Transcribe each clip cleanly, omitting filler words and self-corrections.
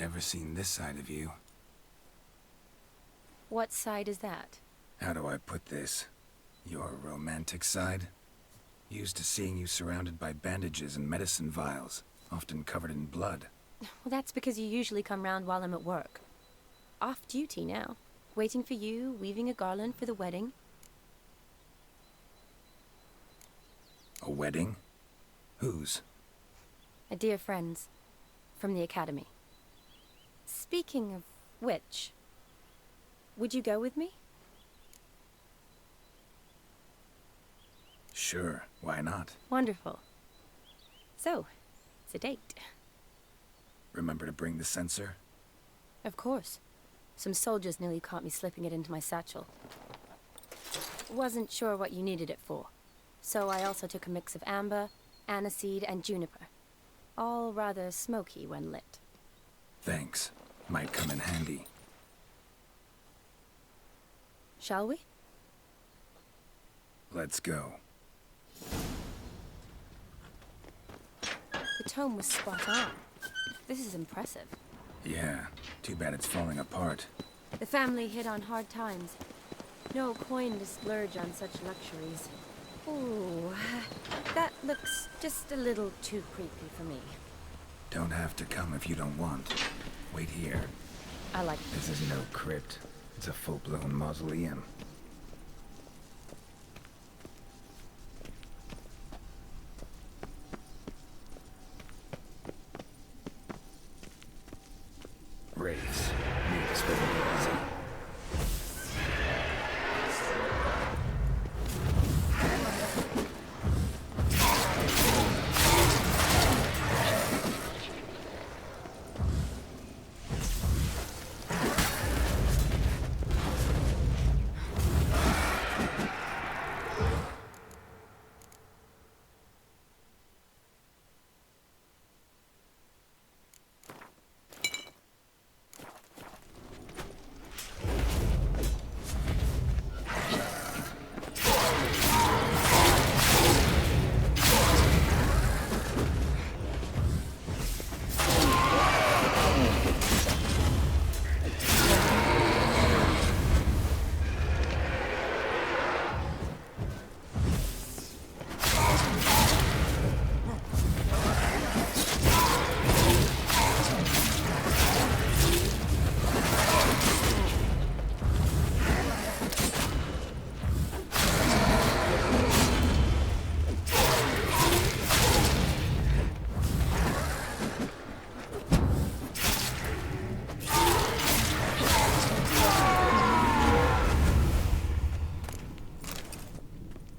never seen this side of you. What side is that? How do I put this? Your romantic side? Used to seeing you surrounded by bandages and medicine vials, often covered in blood. Well, that's because you usually come round while I'm at work. Off duty now. Waiting for you, weaving a garland for the wedding. A wedding? Whose? A dear friend's. From the academy. Speaking of which, would you go with me? Sure, why not? Wonderful. So, it's a date. Remember to bring the censer? Of course. Some soldiers nearly caught me slipping it into my satchel. Wasn't sure what you needed it for, so I also took a mix of amber, aniseed, and juniper. All rather smoky when lit. Thanks. Might come in handy. Shall we? Let's go. The tome was spot on. This is impressive. Yeah, too bad it's falling apart. The family hit on hard times. No coin to splurge on such luxuries. Ooh, that looks just a little too creepy for me. Don't have to come if you don't want. Wait here. I like This is no crypt. It's a full-blown mausoleum. Wraiths. Need to spend it easy.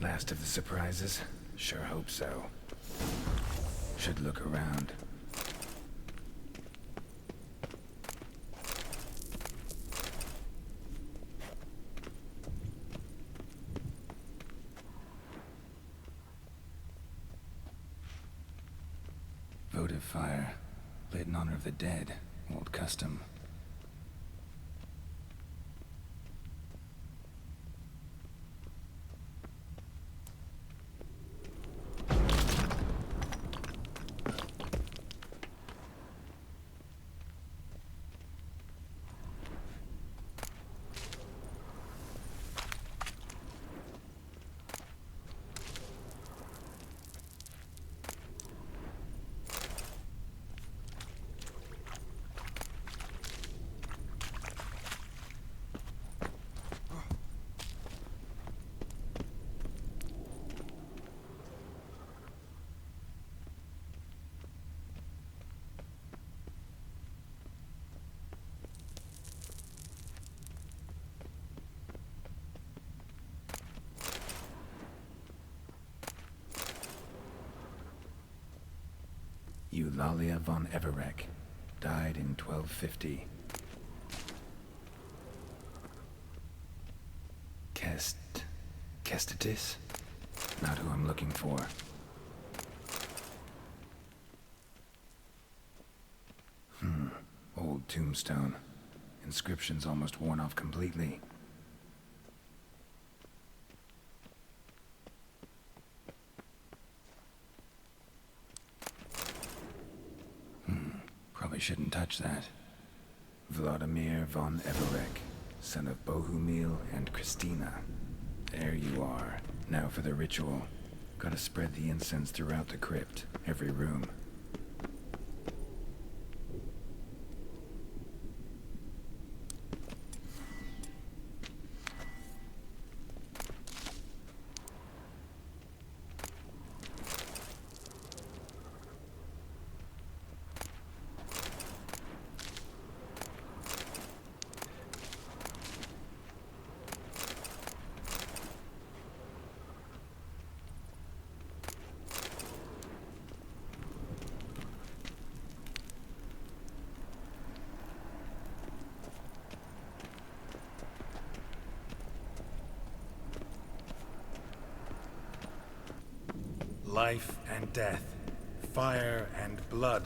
Last of the surprises? Sure hope so. Should look around. Votive fire. Lit in honor of the dead. Old custom. Eulalia von Everek, died in 1250. Kestitis? Not who I'm looking for. Old tombstone. Inscription's almost worn off completely. Probably shouldn't touch that. Vladimir von Everek, son of Bohumil and Christina. There you are. Now for the ritual. Gotta spread the incense throughout the crypt, every room. Life and death, fire and blood.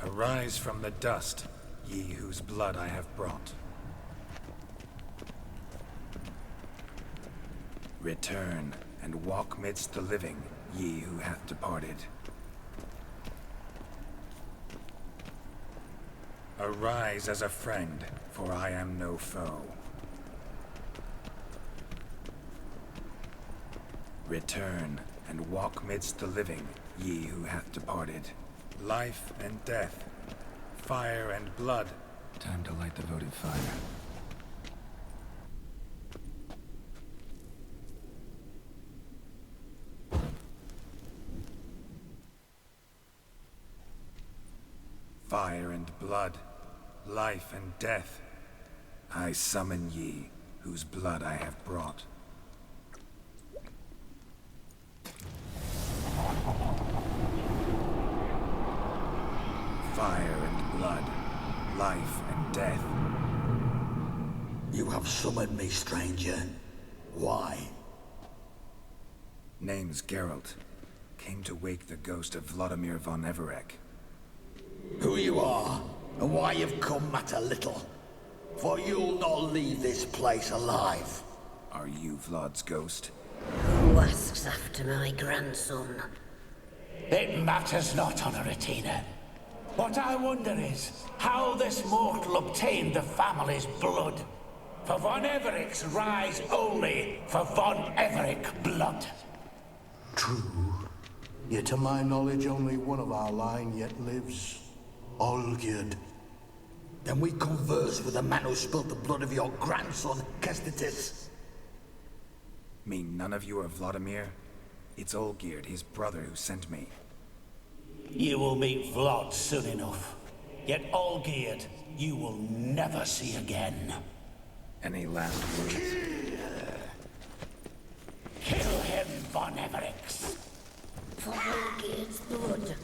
Arise from the dust, ye whose blood I have brought. Return and walk midst the living, ye who hath departed. Arise as a friend, for I am no foe. Return and walk midst the living, ye who hath departed. Life and death, fire and blood. Time to light the votive fire. Fire and blood, life and death. I summon ye, whose blood I have brought. Fire and blood, life and death. You have summoned me, stranger. Why? Name's Geralt. Came to wake the ghost of Vladimir von Everek. Who you are, and why you've come matter little. For you'll not leave this place alive. Are you Vlad's ghost? Who asks after my grandson? It matters not, Honoratina. What I wonder is how this mortal obtained the family's blood. For von Everek's rise only for von Everek blood. True. Yet to my knowledge, only one of our line yet lives. Olgierd. Then we converse with the man who spilled the blood of your grandson, Kestitis. Mean none of you are Vladimir? It's Olgierd, his brother, who sent me. You will meet Vlad soon enough. Yet Olgierd, you will never see again. Any last words? Kill him, von Evereks. For Olgierd's blood.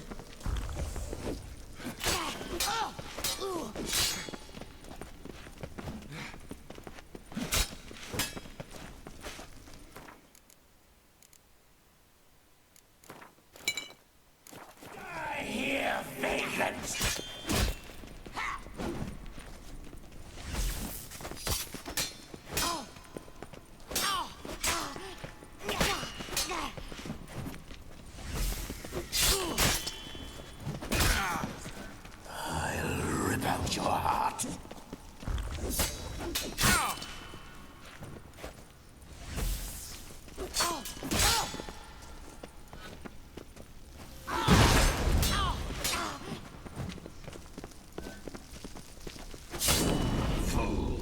I hear vengeance. I'll rip out your heart. Fool.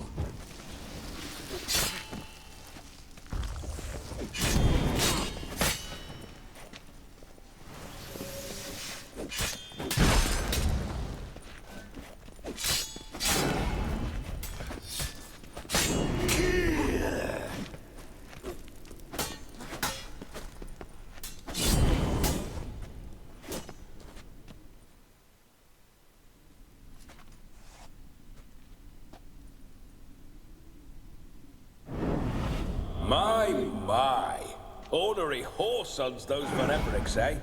My. Ornery whoresons those von Evereks, eh?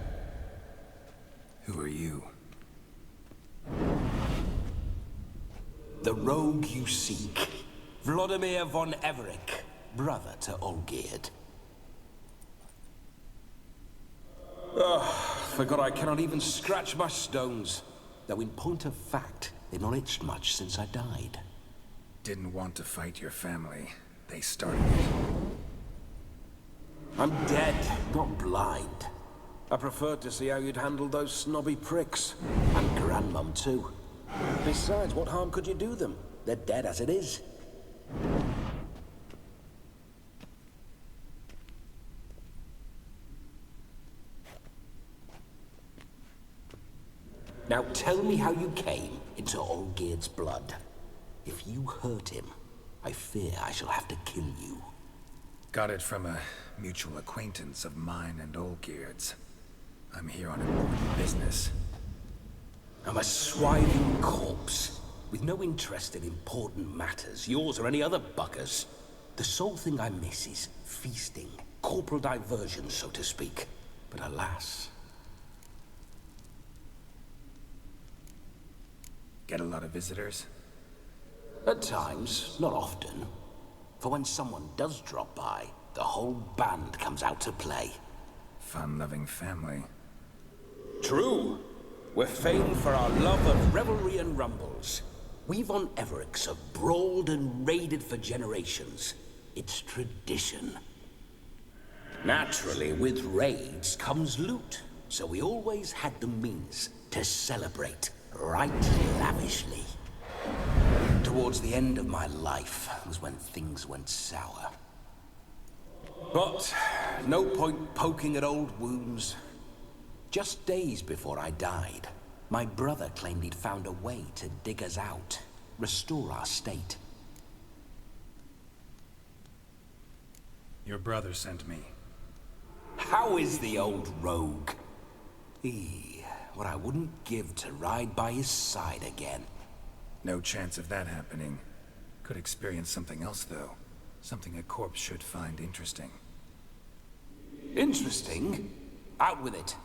Who are you? The rogue you seek. Vladimir von Everek, brother to Olgierd. Forgot I cannot even scratch my stones. Though in point of fact, They've not itched much since I died. Didn't want to fight your family. They started it. I'm dead, not blind. I preferred to see how you'd handle those snobby pricks. And Grandmum too. Besides, what harm could you do them? They're dead as it is. Now tell me how you came into Olgierd's blood. If you hurt him, I fear I shall have to kill you. Got it from a mutual acquaintance of mine and Olgierd's. I'm here on important business. I'm a swiving corpse, with no interest in important matters, yours or any other buggers. The sole thing I miss is feasting, corporal diversion, so to speak. But alas... Get a lot of visitors? At times, not often. For when someone does drop by, the whole band comes out to play. Fun-loving family. True. We're famed for our love of revelry and rumbles. We von Evericks have brawled and raided for generations. It's tradition. Naturally, with raids comes loot, so we always had the means to celebrate right lavishly. Towards the end of my life was when things went sour. But no point poking at old wounds. Just days before I died, my brother claimed he'd found a way to dig us out, restore our state. Your brother sent me. How is the old rogue? What I wouldn't give to ride by his side again. No chance of that happening. Could experience something else, though. Something a corpse should find interesting. Interesting? Out with it.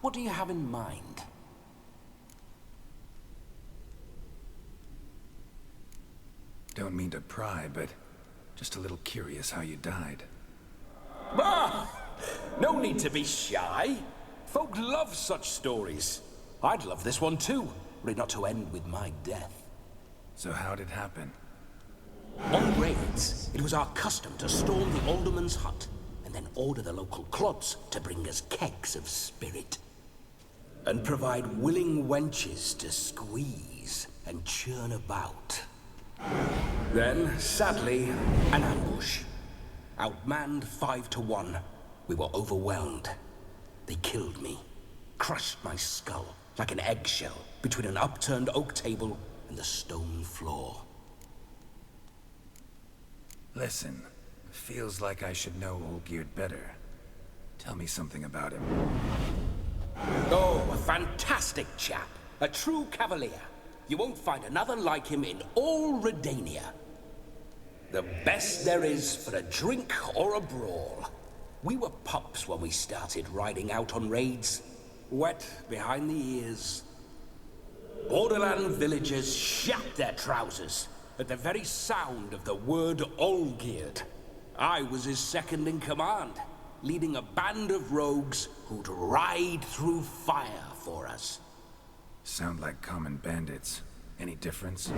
What do you have in mind? Don't mean to pry, but just a little curious how you died. Ah! No need to be shy. Folk love such stories. I'd love this one too, were it not to end with my death. So how'd it happen? On raids, it was our custom to storm the alderman's hut, and then order the local clods to bring us kegs of spirit. And provide willing wenches to squeeze and churn about. Then, sadly, an ambush. Outmanned 5 to 1, we were overwhelmed. They killed me, crushed my skull like an eggshell between an upturned oak table and the stone floor. Listen, feels like I should know Olgierd better. Tell me something about him. Oh, a fantastic chap. A true cavalier. You won't find another like him in all Redania. The best there is for a drink or a brawl. We were pups when we started riding out on raids. Wet behind the ears. Borderland villagers shat their trousers at the very sound of the word Olgierd. I was his second in command, leading a band of rogues who'd ride through fire for us. Sound like common bandits. Any difference?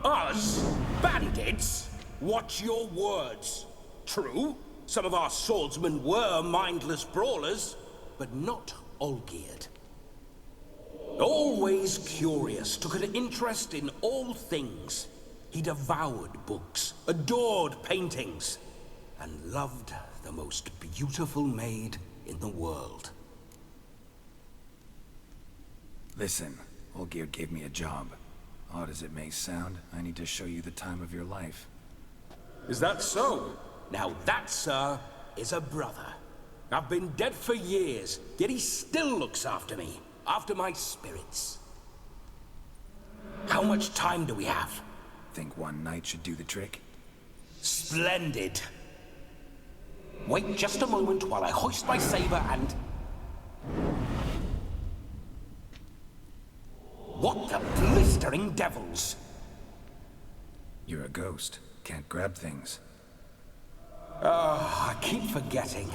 Us? Bandits? Watch your words. True, some of our swordsmen were mindless brawlers, but not Olgierd. Always curious, took an interest in all things. He devoured books, adored paintings, and loved the most beautiful maid in the world. Listen, Olgierd gave me a job. Odd as it may sound, I need to show you the time of your life. Is that so? Now that, sir, is a brother. I've been dead for years, yet he still looks after me, after my spirits. How much time do we have? Think one night should do the trick? Splendid. Wait just a moment while I hoist my saber and... What the blistering devils? You're a ghost. Can't grab things. I keep forgetting.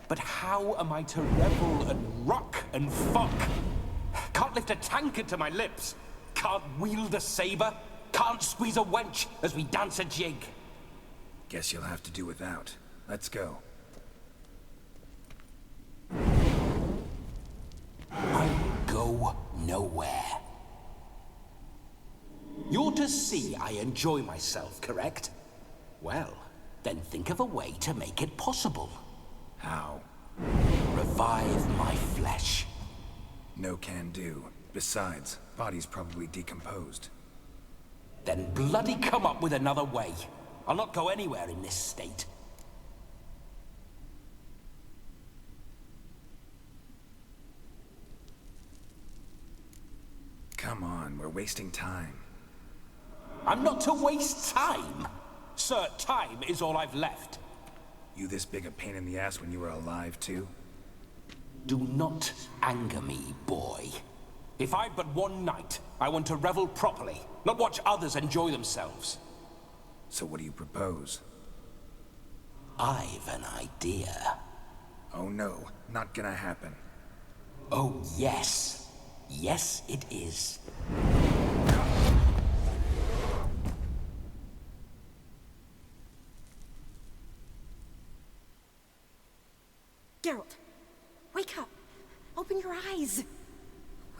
But how am I to revel and rock and fuck? Can't lift a tankard to my lips. can't wield a saber, can't squeeze a wench as we dance a jig. Guess you'll have to do without. Let's go. I go nowhere. You're to see I enjoy myself, correct? Well, then think of a way to make it possible. How? Revive my flesh. No can do. Besides, body's probably decomposed. Then bloody come up with another way. I'll not go anywhere in this state. Come on, we're wasting time. I'm not to waste time. Sir, time is all I've left. You this big a pain in the ass when you were alive, too? Do not anger me, boy. If I've but one night, I want to revel properly, not watch others enjoy themselves. So what do you propose? I've an idea. Oh no, not gonna happen. Oh, yes. Yes, it is. Geralt, wake up. Open your eyes.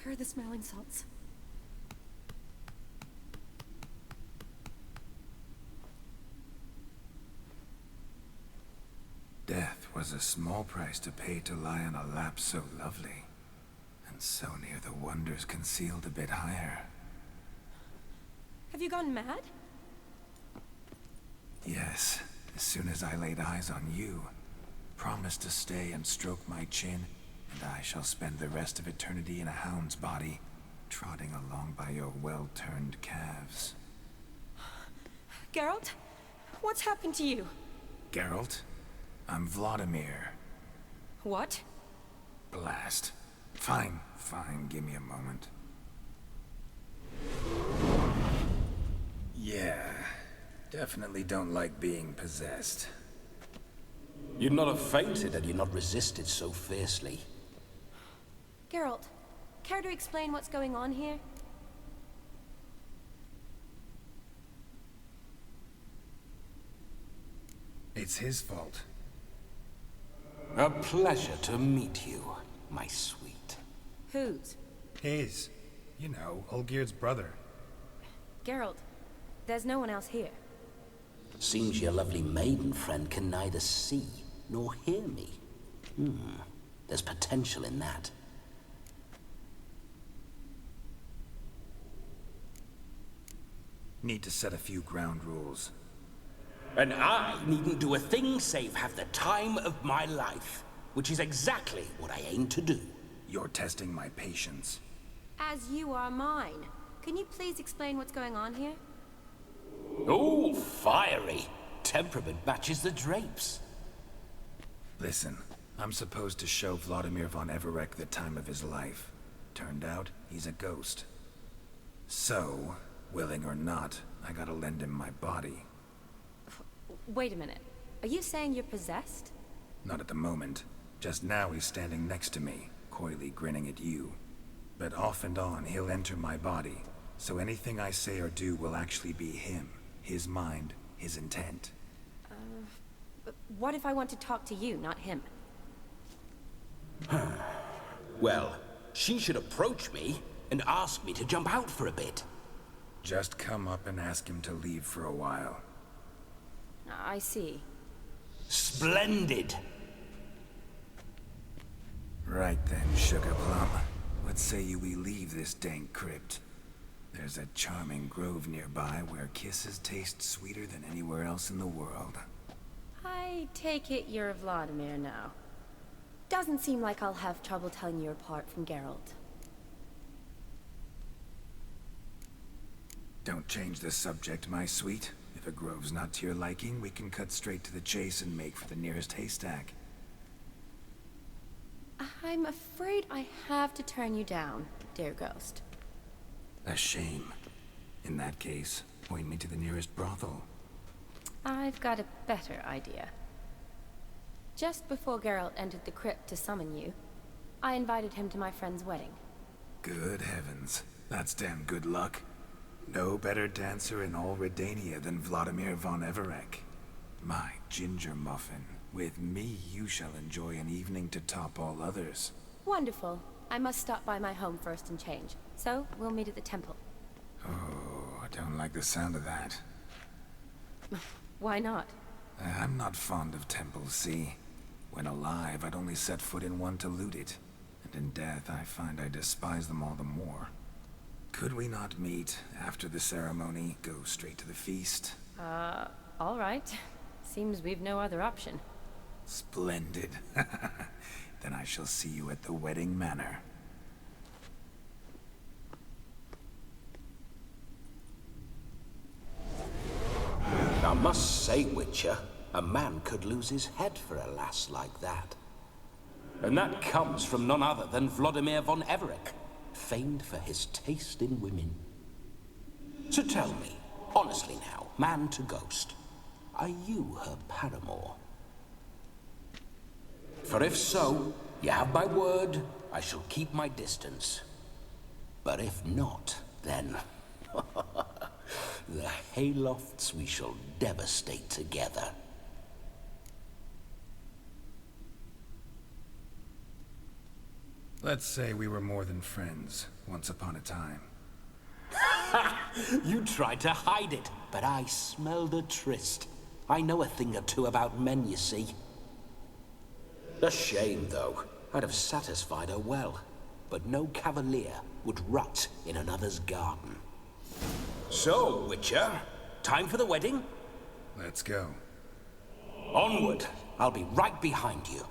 Where are the smelling salts? Death was a small price to pay to lie on a lap so lovely, and so near the wonders concealed a bit higher. Have you gone mad? Yes, as soon as I laid eyes on you, promised to stay and stroke my chin, and I shall spend the rest of eternity in a hound's body, trotting along by your well-turned calves. Geralt, what's happened to you? Geralt, I'm Vladimir. What? Blast. Fine, give me a moment. Yeah, definitely don't like being possessed. You'd not have fainted had you not resisted so fiercely. Geralt, care to explain what's going on here? It's his fault. A pleasure to meet you, my sweet. Whose? His. You know, Olgierd's brother. Geralt, there's no one else here. Seems your lovely maiden friend can neither see nor hear me. There's potential in that. Need to set a few ground rules. And I needn't do a thing save have the time of my life, which is exactly what I aim to do. You're testing my patience. As you are mine. Can you please explain what's going on here? Oh, fiery. Temperament matches the drapes. Listen, I'm supposed to show Vladimir von Everec the time of his life. Turned out, he's a ghost. So, willing or not, I gotta lend him my body. Wait a minute. Are you saying you're possessed? Not at the moment. Just now he's standing next to me, coyly grinning at you. But off and on, he'll enter my body. So anything I say or do will actually be him. His mind, his intent. But what if I want to talk to you, not him? Well, she should approach me and ask me to jump out for a bit. Just come up and ask him to leave for a while. I see. Splendid. Right then, Sugar Plum. What say you we leave this dank crypt? There's a charming grove nearby where kisses taste sweeter than anywhere else in the world. I take it you're Vladimir now. Doesn't seem like I'll have trouble telling you apart from Geralt. Don't change the subject, my sweet. If a grove's not to your liking, we can cut straight to the chase and make for the nearest haystack. I'm afraid I have to turn you down, dear ghost. A shame. In that case, point me to the nearest brothel. I've got a better idea. Just before Geralt entered the crypt to summon you, I invited him to my friend's wedding. Good heavens. That's damn good luck. No better dancer in all Redania than Vladimir von Everek. My ginger muffin. With me, you shall enjoy an evening to top all others. Wonderful. I must stop by my home first and change. So, we'll meet at the temple. Oh, I don't like the sound of that. Why not? I'm not fond of temples, see? When alive, I'd only set foot in one to loot it. And in death, I find I despise them all the more. Could we not meet after the ceremony, go straight to the feast? All right. Seems we've no other option. Splendid. Then I shall see you at the wedding manor. I must say, Witcher, a man could lose his head for a lass like that. And that comes from none other than Vladimir von Everek, famed for his taste in women. So tell me, honestly now, man to ghost, are you her paramour? For if so, you have my word, I shall keep my distance. But if not, then... the haylofts we shall devastate together. Let's say we were more than friends, once upon a time. You tried to hide it, but I smelled a tryst. I know a thing or two about men, you see. A shame, though. I'd have satisfied her well. But no cavalier would rot in another's garden. So, Witcher, time for the wedding? Let's go. Onward! I'll be right behind you.